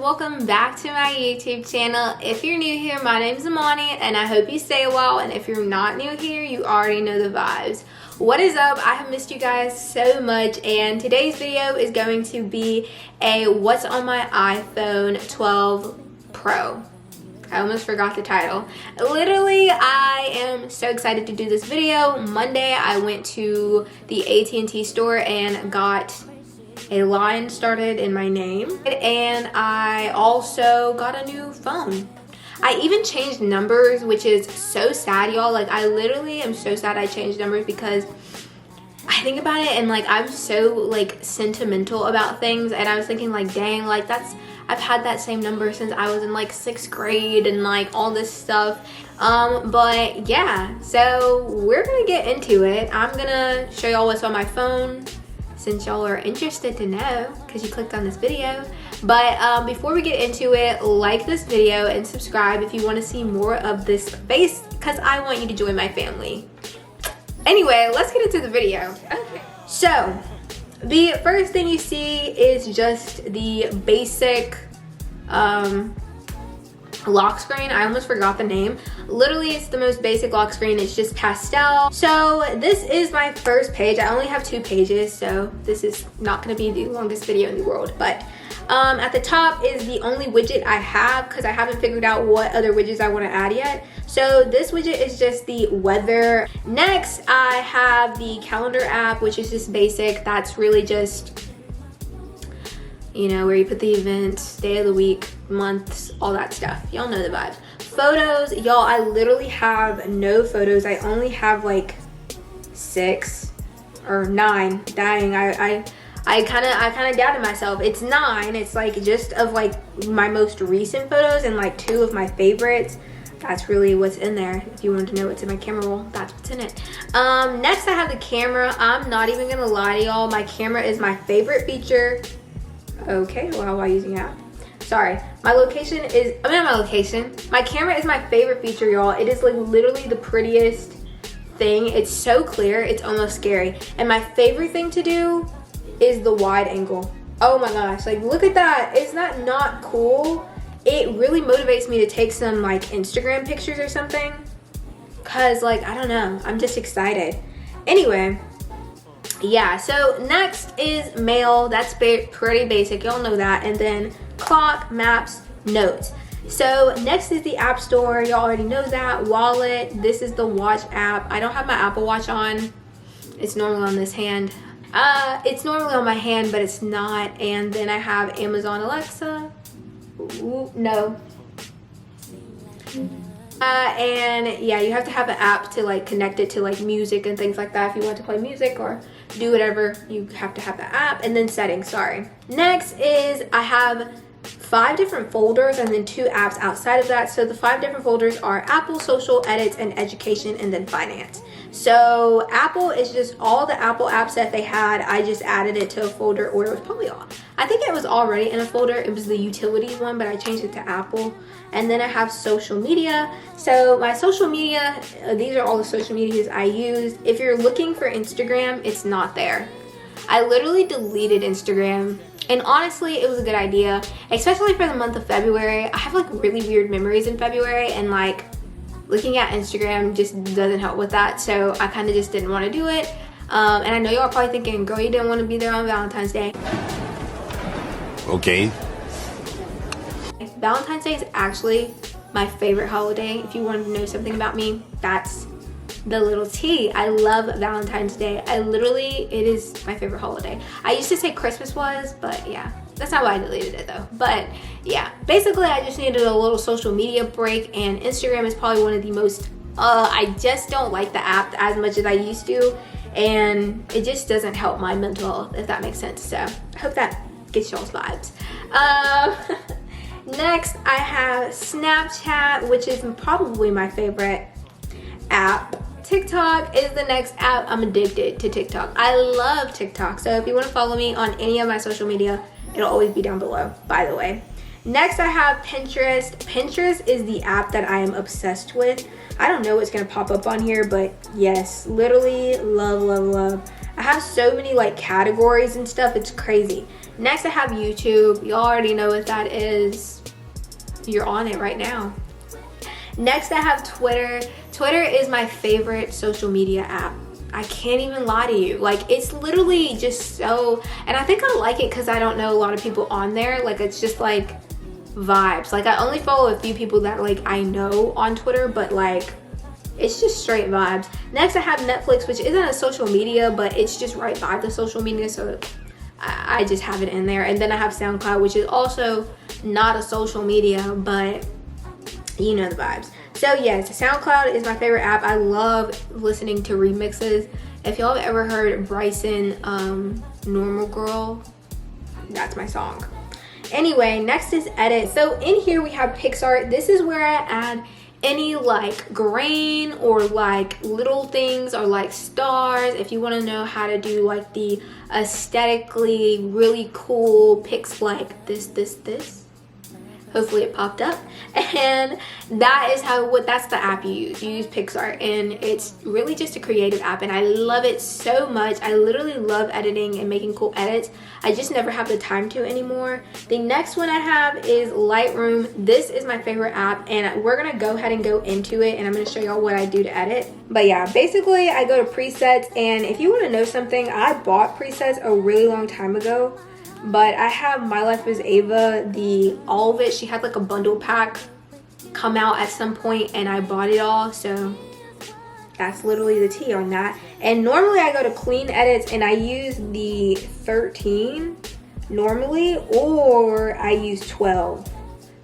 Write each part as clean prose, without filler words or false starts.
welcome back to my YouTube channel. If you're new here, my name is Imanie and I hope you stay a while, and if you're not new here, you already know the vibes. What is up? I have missed you guys so much, and today's video is going to be a what's on my iPhone 12 Pro. I almost forgot the title. Literally, I am so excited to do this video. Monday, I went to the AT&T store and got a line started in my name, and I also got a new phone. I even changed numbers, which is so sad, y'all. Like, I literally am so sad I changed numbers because I think about it and like I'm so like sentimental about things, and I was thinking like, dang, like I've had that same number since I was in like 6th grade and like all this stuff. But yeah, so we're gonna get into it. I'm gonna show y'all what's on my phone since y'all are interested to know because you clicked on this video. But before we get into it, like this video and subscribe if you want to see more of this face, because I want you to join my family. Anyway, let's get into the video. Okay, so the first thing you see is just the basic lock screen. I almost forgot the name. Literally, it's the most basic lock screen. It's just pastel. So this is my first page. I only have 2 pages, so this is not going to be the longest video in the world. But at the top is the only widget I have because I haven't figured out what other widgets I want to add yet. So this widget is just the weather. Next, I have the calendar app, which is just basic. That's really just, you know, where you put the events, day of the week, months, all that stuff. Y'all know the vibes. Photos, y'all, I literally have no photos. I only have like 6 or 9. Dang, I kind of doubted myself. It's 9. It's like just of like my most recent photos and like 2 of my favorites. That's really what's in there. If you wanted to know what's in my camera roll, that's what's in it. Next, I have the camera. I'm not even gonna lie to y'all. My camera is my favorite feature. Okay, well, why using app? Sorry, my location is, I'm in my location. My camera is my favorite feature, y'all. It is like literally the prettiest thing. It's so clear, it's almost scary. And my favorite thing to do is the wide angle. Oh my gosh, like look at that. Is that not cool? It really motivates me to take some like Instagram pictures or something. Cause like, I don't know, I'm just excited. Anyway, yeah, so next is mail. That's pretty basic, y'all know that. And then clock, maps, notes. So next is the app store. Y'all already know that. Wallet. This is the watch app. I don't have my Apple Watch on. It's normally on this hand. It's normally on my hand, but it's not. And then I have Amazon Alexa. Ooh, no. And yeah, you have to have an app to like connect it to like music and things like that. If you want to play music or do whatever, you have to have the app. And then settings, sorry. Next is I have 5 different folders and then 2 apps outside of that. So the 5 different folders are Apple, Social, Edits, and Education, and then Finance. So Apple is just all the Apple apps that they had. I just added it to a folder, or it was probably all. I think it was already in a folder. It was the utilities one, but I changed it to Apple. And then I have social media. So my social media, these are all the social medias I used. If you're looking for Instagram, it's not there. I literally deleted Instagram. And honestly, it was a good idea, especially for the month of February. I have like really weird memories in February, and like looking at Instagram just doesn't help with that. So I kind of just didn't want to do it. And I know y'all are probably thinking, girl, you didn't want to be there on Valentine's Day. Okay. Valentine's Day is actually my favorite holiday. If you wanted to know something about me, that's the little T. I love Valentine's Day. It is my favorite holiday. I used to say Christmas was, but yeah, that's not why I deleted it though. But yeah, basically I just needed a little social media break, and Instagram is probably one of the most, I just don't like the app as much as I used to, and it just doesn't help my mental health, if that makes sense. So I hope that gets y'all's vibes. Next, I have Snapchat, which is probably my favorite app. TikTok is the next app. I'm addicted to TikTok. I love TikTok. So if you want to follow me on any of my social media, it'll always be down below, by the way. Next, I have Pinterest. Pinterest is the app that I am obsessed with. I don't know what's gonna pop up on here, but yes, literally love, love, love. I have so many like categories and stuff, it's crazy. Next, I have YouTube. You already know what that is. You're on it right now. Next, I have Twitter. Twitter is my favorite social media app. I can't even lie to you. Like, it's literally just so, and I think I like it because I don't know a lot of people on there. Like, it's just like vibes. Like, I only follow a few people that like I know on Twitter, but like it's just straight vibes. Next, I have Netflix, which isn't a social media, but it's just right by the social media, so I just have it in there. And then I have SoundCloud, which is also not a social media, but you know the vibes. So yes, SoundCloud is my favorite app. I love listening to remixes. If y'all have ever heard Bryson, Normal Girl, that's my song. Anyway, next is edit. So in here we have PixArt. This is where I add any like grain or like little things or like stars. If you want to know how to do like the aesthetically really cool pics like this. Hopefully it popped up. And that is that's the app you use PixArt, and it's really just a creative app and I love it so much. I literally love editing and making cool edits. I just never have the time to anymore. The next one I have is Lightroom. This is my favorite app and we're gonna go ahead and go into it and I'm gonna show y'all what I do to edit. But yeah, basically I go to presets, and if you want to know something, I bought presets a really long time ago. But I have My Life as Ava, all of it. She had like a bundle pack come out at some point and I bought it all. So that's literally the tea on that. And normally I go to clean edits and I use the 13 normally, or I use 12.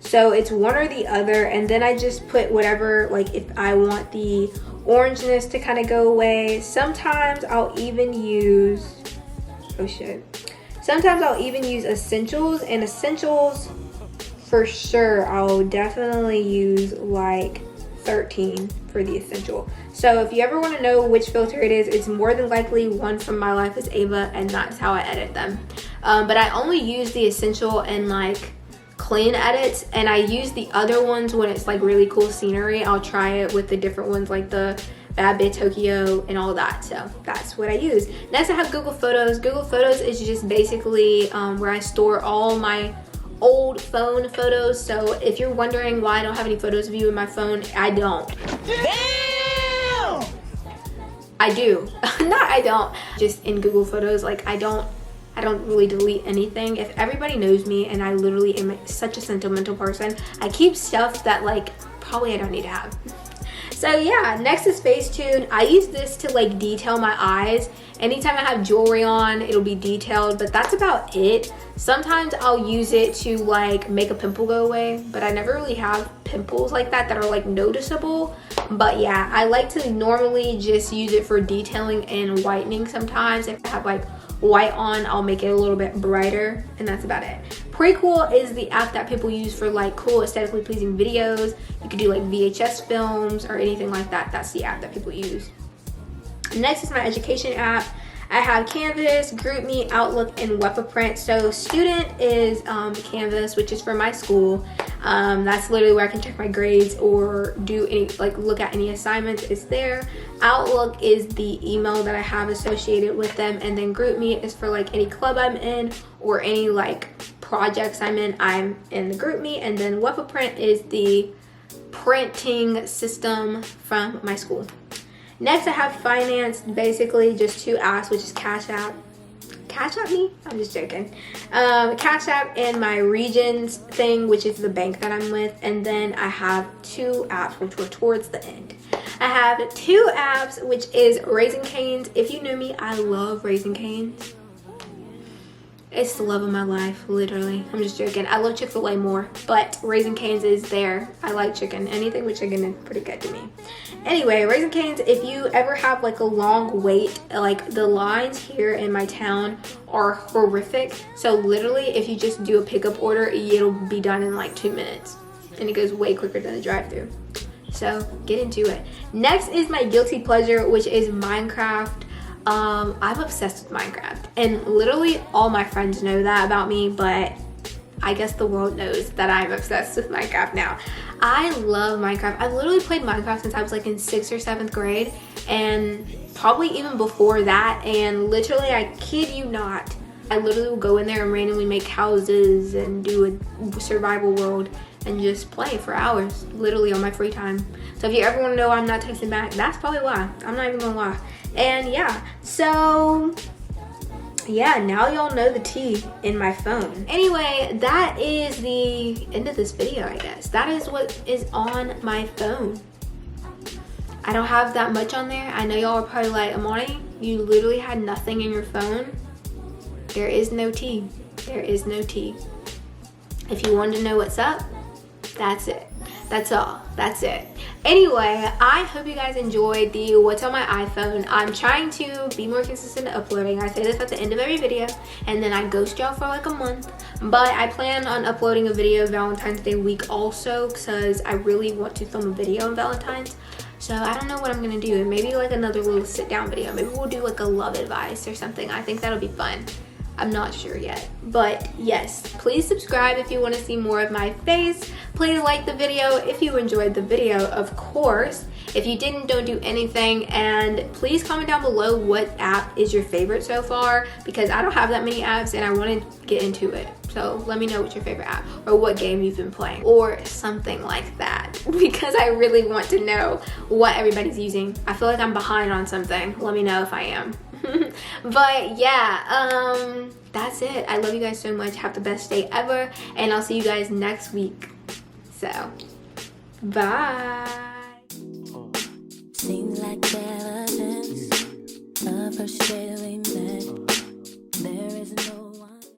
So it's one or the other, and then I just put whatever, like if I want the orangeness to kind of go away. Sometimes I'll even use, sometimes I'll even use essentials, and essentials for sure I'll definitely use like 13 for the essential. So if you ever want to know which filter it is, it's more than likely one from My Life as Ava, and that's how I edit them. But I only use the essential and like clean edits, and I use the other ones when it's like really cool scenery. I'll try it with the different ones like the Bad Bit Tokyo and all that. So that's what I use. Next, I have Google Photos. Google Photos is just basically where I store all my old phone photos. So if you're wondering why I don't have any photos of you in my phone, I don't. Damn! I do. Not I don't. Just in Google Photos, like I don't really delete anything. If everybody knows me, and I literally am such a sentimental person, I keep stuff that like probably I don't need to have. So yeah, next is Facetune. I use this to like detail my eyes. Anytime I have jewelry on, it'll be detailed, but that's about it. Sometimes I'll use it to like make a pimple go away, but I never really have pimples like that are like noticeable. But yeah, I like to normally just use it for detailing and whitening sometimes. If I have like white on, I'll make it a little bit brighter, and that's about it. Prequel is the app that people use for like cool aesthetically pleasing videos. You could do like VHS films or anything like that. That's the app that people use. Next is my education app. I have Canvas, GroupMe, Outlook, and WepaPrint. So student is Canvas, which is for my school. That's literally where I can check my grades or do any, like look at any assignments. It's there. Outlook is the email that I have associated with them, and then GroupMe is for like any club I'm in or any like projects I'm in the GroupMe, and then WepaPrint is the printing system from my school. Next, I have finance, basically just two apps, which is Cash App. Cash App me? I'm just joking. Cash App and my Regions thing, which is the bank that I'm with. And then I have two apps, which were towards the end. I have two apps, which is Raising Cane's. If you know me, I love Raising Cane's. It's the love of my life, literally. I'm just joking. I love Chick-fil-A more, but Raising Cane's is there. I like chicken. Anything with chicken is pretty good to me. Anyway, Raising Cane's, if you ever have like a long wait, like the lines here in my town are horrific. So literally, if you just do a pickup order, it'll be done in like 2 minutes. And it goes way quicker than the drive-thru. So get into it. Next is my guilty pleasure, which is Minecraft. I'm obsessed with Minecraft, and literally all my friends know that about me, but I guess the world knows that I'm obsessed with Minecraft now. I love Minecraft. I've literally played Minecraft since I was like in 6th or 7th grade, and probably even before that. And literally, I kid you not, I literally will go in there and randomly make houses and do a survival world and just play for hours, literally on my free time. So if you ever want to know why I'm not texting back, that's probably why. I'm not even gonna lie. And yeah, so yeah, now y'all know the tea in my phone. Anyway, that is the end of this video, I guess. That is what is on my phone. I don't have that much on there. I know y'all are probably like, Imanie, you literally had nothing in your phone. There is no tea. There is no tea. If you wanted to know what's up, that's it. That's all. That's it. Anyway, I hope you guys enjoyed the what's on my iPhone. I'm trying to be more consistent uploading. I say this at the end of every video, and then I ghost y'all for like a month. But I plan on uploading a video Valentine's Day week also, because I really want to film a video on Valentine's. So I don't know what I'm gonna do. Maybe like another little sit down video. Maybe we'll do like a love advice or something. I think that'll be fun. I'm not sure yet, but yes, please subscribe if you want to see more of my face. Please like the video if you enjoyed the video, of course. If you didn't, don't do anything, and please comment down below what app is your favorite so far, because I don't have that many apps and I want to get into it. So let me know what's your favorite app or what game you've been playing or something like that, because I really want to know what everybody's using. I feel like I'm behind on something. Let me know if I am. But yeah, that's it. I love you guys so much. Have the best day ever, and I'll see you guys next week. So bye. Seems like ever since the first day we met,